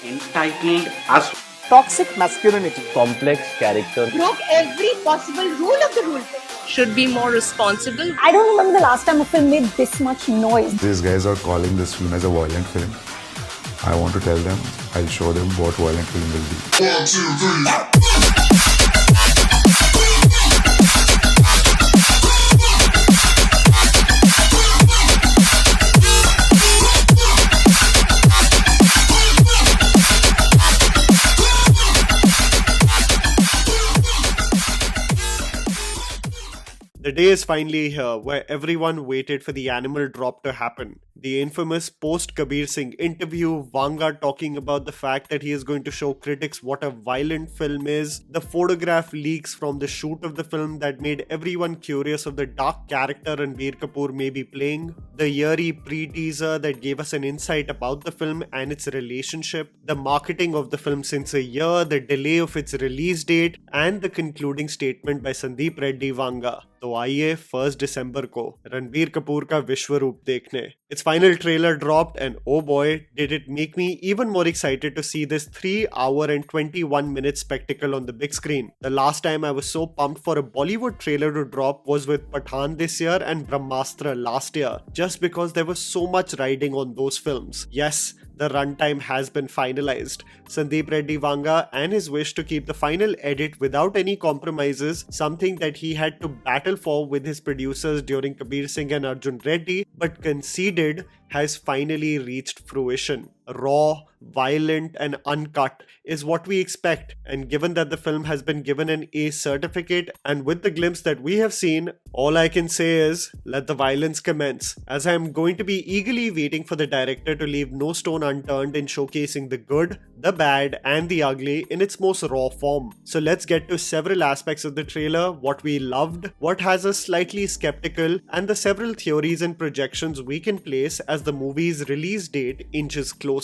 entitled as toxic masculinity, complex character, broke every possible rule of the rule book. Should be more responsible. I don't remember the last time a film made this much noise. These guys are calling this film as a violent film. I want to tell them, I'll show them what violent film will be. 1, 2, 3. The day is finally here where everyone waited for the animal drop to happen. The infamous post-Kabir Singh interview, Vanga talking about the fact that he is going to show critics what a violent film is, the photograph leaks from the shoot of the film that made everyone curious of the dark character Ranbir Kapoor may be playing, the eerie pre-teaser that gave us an insight about the film and its relationship, the marketing of the film since a year, the delay of its release date, and the concluding statement by Sandeep Reddy Vanga. तो आइए 1 दिसंबर को रणबीर कपूर का विश्व रूप देखने. Its final trailer dropped and oh boy, did it make me even more excited to see this 3-hour and 21-minute spectacle on the big screen. The last time I was so pumped for a Bollywood trailer to drop was with Pathaan this year and Brahmastra last year, just because there was so much riding on those films. Yes, the runtime has been finalized. Sandeep Reddy Vanga and his wish to keep the final edit without any compromises, something that he had to battle for with his producers during Kabir Singh and Arjun Reddy, but conceded, has finally reached fruition. Raw, violent and uncut is what we expect, and given that the film has been given an A certificate and with the glimpse that we have seen, all I can say is let the violence commence, as I am going to be eagerly waiting for the director to leave no stone unturned in showcasing the good, the bad and the ugly in its most raw form. So let's get to several aspects of the trailer, what we loved, what has us slightly skeptical, and the several theories and projections we can place as the movie's release date inches closer.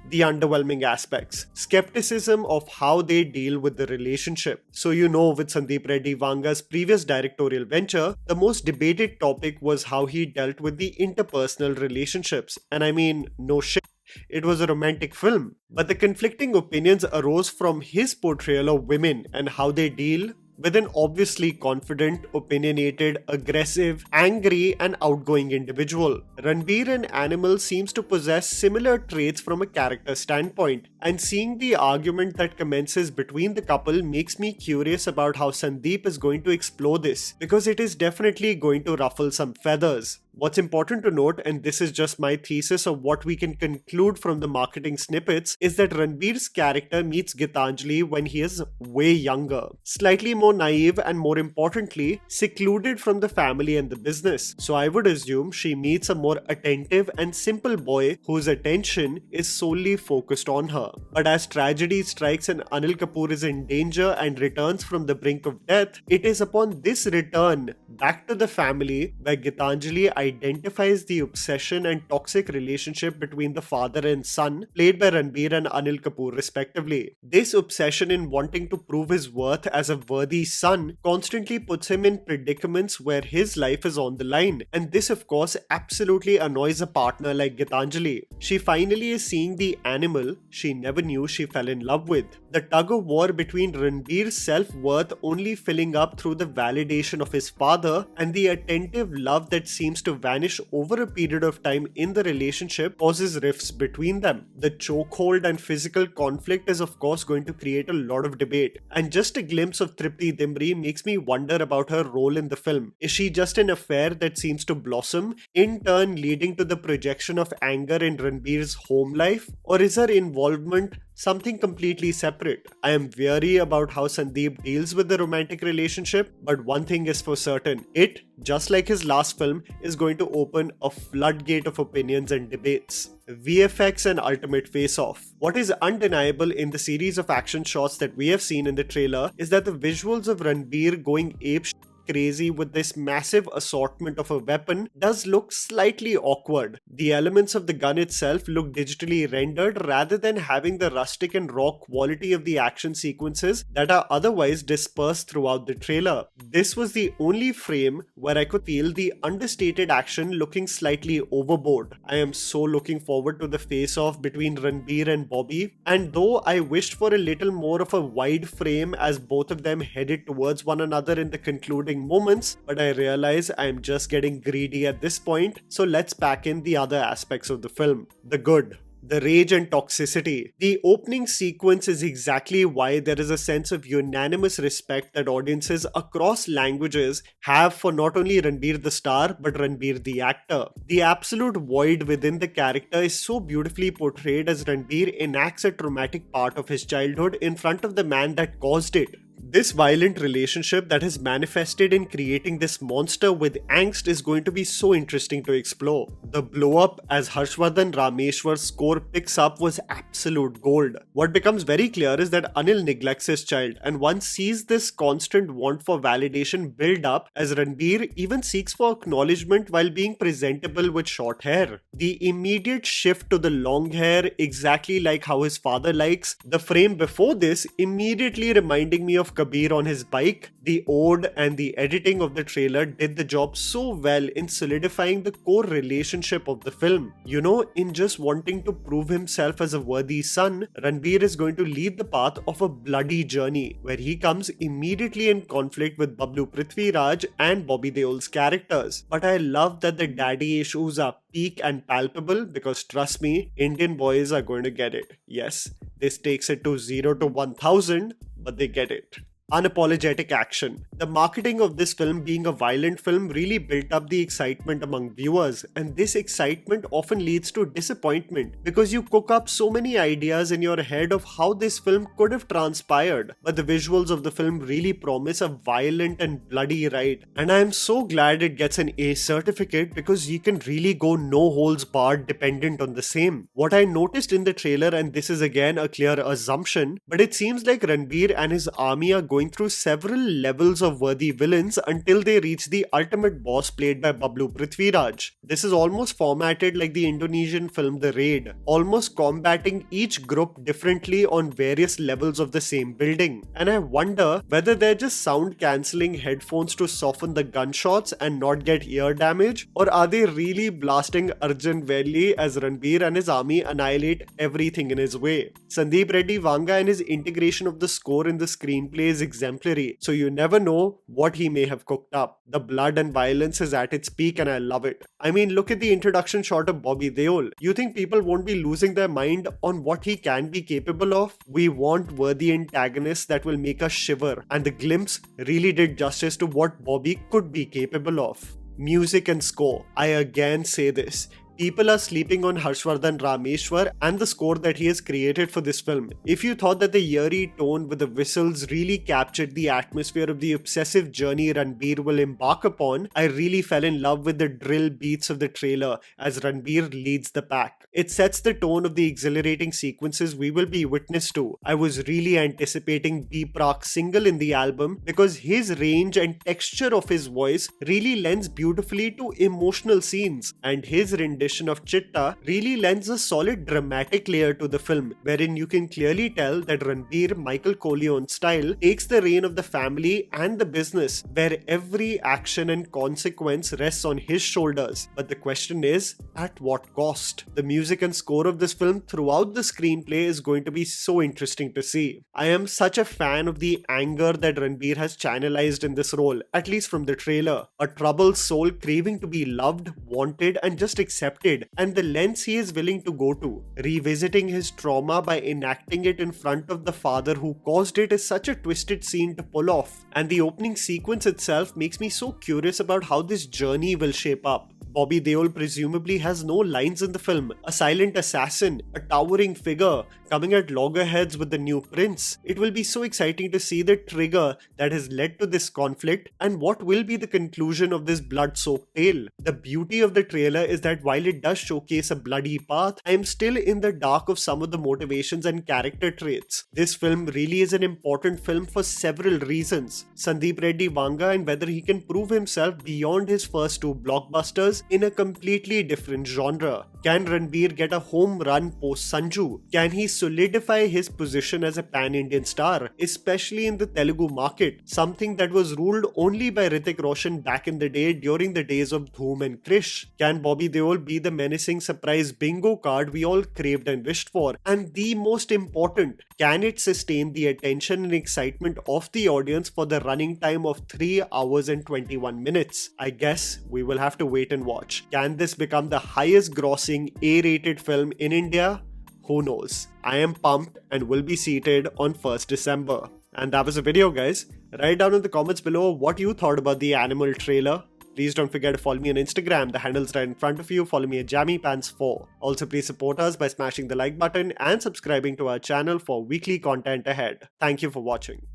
The underwhelming aspects, skepticism of how they deal with the relationship. So with Sandeep Reddy Vanga's previous directorial venture, the most debated topic was how he dealt with the interpersonal relationships. And I mean, no shit. It was a romantic film, but the conflicting opinions arose from his portrayal of women and how they deal with an obviously confident, opinionated, aggressive, angry and outgoing individual. Ranbir in Animal seems to possess similar traits from a character standpoint, and seeing the argument that commences between the couple makes me curious about how Sandeep is going to explore this, because it is definitely going to ruffle some feathers. What's important to note, and this is just my thesis of what we can conclude from the marketing snippets, is that Ranbir's character meets Gitanjali when he is way younger, slightly more naive and more importantly, secluded from the family and the business. So I would assume she meets a more attentive and simple boy whose attention is solely focused on her. But as tragedy strikes and Anil Kapoor is in danger and returns from the brink of death, it is upon this return back to the family where Gitanjali identifies the obsession and toxic relationship between the father and son, played by Ranbir and Anil Kapoor respectively. This obsession in wanting to prove his worth as a worthy son constantly puts him in predicaments where his life is on the line, and this of course absolutely annoys a partner like Gitanjali. She finally is seeing the animal she never knew she fell in love with. The tug of war between Ranbir's self-worth only filling up through the validation of his father and the attentive love that seems to vanish over a period of time in the relationship causes rifts between them. The chokehold and physical conflict is of course going to create a lot of debate, and just a glimpse of Tripti Dimri makes me wonder about her role in the film. Is she just an affair that seems to blossom, in turn leading to the projection of anger in Ranbir's home life, or is her involvement something completely separate? I am wary about how Sandeep deals with the romantic relationship, but one thing is for certain, it, just like his last film, is going to open a floodgate of opinions and debates. VFX and ultimate face-off. What is undeniable in the series of action shots that we have seen in the trailer is that the visuals of Ranbir going ape crazy with this massive assortment of a weapon does look slightly awkward. The elements of the gun itself look digitally rendered rather than having the rustic and raw quality of the action sequences that are otherwise dispersed throughout the trailer. This was the only frame where I could feel the understated action looking slightly overboard. I am so looking forward to the face-off between Ranbir and Bobby, and though I wished for a little more of a wide frame as both of them headed towards one another in the concluding moments, but I realize I am just getting greedy at this point, so let's pack in the other aspects of the film. The good. The rage and toxicity. The opening sequence is exactly why there is a sense of unanimous respect that audiences across languages have for not only Ranbir the star, but Ranbir the actor. The absolute void within the character is so beautifully portrayed as Ranbir enacts a traumatic part of his childhood in front of the man that caused it. This violent relationship that has manifested in creating this monster with angst is going to be so interesting to explore. The blow up as Harshvardhan Rameshwar's score picks up was absolute gold. What becomes very clear is that Anil neglects his child, and one sees this constant want for validation build up as Ranbir even seeks for acknowledgement while being presentable with short hair. The immediate shift to the long hair, exactly like how his father likes, the frame before this immediately reminding me of Kabir on his bike, the ode and the editing of the trailer did the job so well in solidifying the core relationship of the film. You know, in just wanting to prove himself as a worthy son, Ranbir is going to lead the path of a bloody journey where he comes immediately in conflict with Bablu Prithviraj and Bobby Deol's characters. But I love that the daddy issues are peak and palpable because trust me, Indian boys are going to get it. Yes, this takes it to 0 to 1000, but they get it. Unapologetic action. The marketing of this film being a violent film really built up the excitement among viewers, and this excitement often leads to disappointment because you cook up so many ideas in your head of how this film could have transpired, but the visuals of the film really promise a violent and bloody ride, and I am so glad it gets an A certificate because you can really go no holds barred dependent on the same. What I noticed in the trailer, and this is again a clear assumption, but it seems like Ranbir and his army are going through several levels of worthy villains until they reach the ultimate boss played by Bablu Prithviraj. This is almost formatted like the Indonesian film The Raid, almost combating each group differently on various levels of the same building. And I wonder whether they're just sound cancelling headphones to soften the gunshots and not get ear damage, or are they really blasting Arjun Velli as Ranbir and his army annihilate everything in his way. Sandeep Reddy Vanga and his integration of the score in the screenplay is exemplary, so you never know what he may have cooked up. The blood and violence is at its peak and I love it. I mean, look at the introduction shot of Bobby Deol. You think people won't be losing their mind on what he can be capable of? We want worthy antagonists that will make us shiver, and the glimpse really did justice to what Bobby could be capable of. Music and score. I again say this. People are sleeping on Harshvardhan Rameshwar and the score that he has created for this film. If you thought that the eerie tone with the whistles really captured the atmosphere of the obsessive journey Ranbir will embark upon, I really fell in love with the drill beats of the trailer as Ranbir leads the pack. It sets the tone of the exhilarating sequences we will be witness to. I was really anticipating B Prak's single in the album because his range and texture of his voice really lends beautifully to emotional scenes, and his rendition of Chitta really lends a solid dramatic layer to the film, wherein you can clearly tell that Ranbir, Michael Corleone style, takes the reign of the family and the business, where every action and consequence rests on his shoulders. But the question is, at what cost? The music and score of this film throughout the screenplay is going to be so interesting to see. I am such a fan of the anger that Ranbir has channelized in this role, at least from the trailer. A troubled soul craving to be loved, wanted, and just accepted, and the lengths he is willing to go to. Revisiting his trauma by enacting it in front of the father who caused it is such a twisted scene to pull off, and the opening sequence itself makes me so curious about how this journey will shape up. Bobby Deol presumably has no lines in the film. A silent assassin, a towering figure, coming at loggerheads with the new prince. It will be so exciting to see the trigger that has led to this conflict and what will be the conclusion of this blood-soaked tale. The beauty of the trailer is that while it does showcase a bloody path, I am still in the dark of some of the motivations and character traits. This film really is an important film for several reasons. Sandeep Reddy Vanga and whether he can prove himself beyond his first two blockbusters in a completely different genre. Can Ranbir get a home run post Sanju? Can he solidify his position as a pan-Indian star, especially in the Telugu market, something that was ruled only by Hrithik Roshan back in the day during the days of Dhoom and Krish? Can Bobby Deol be the menacing surprise bingo card we all craved and wished for? And the most important, can it sustain the attention and excitement of the audience for the running time of 3 hours and 21 minutes? I guess we will have to wait and watch. Can this become the highest grossing A-rated film in India? Who knows? I am pumped and will be seated on 1st December. And that was the video, guys. Write down in the comments below what you thought about the Animal trailer. Please don't forget to follow me on Instagram. The handle's right in front of you. Follow me at JammyPants4. Also, please support us by smashing the like button and subscribing to our channel for weekly content ahead. Thank you for watching.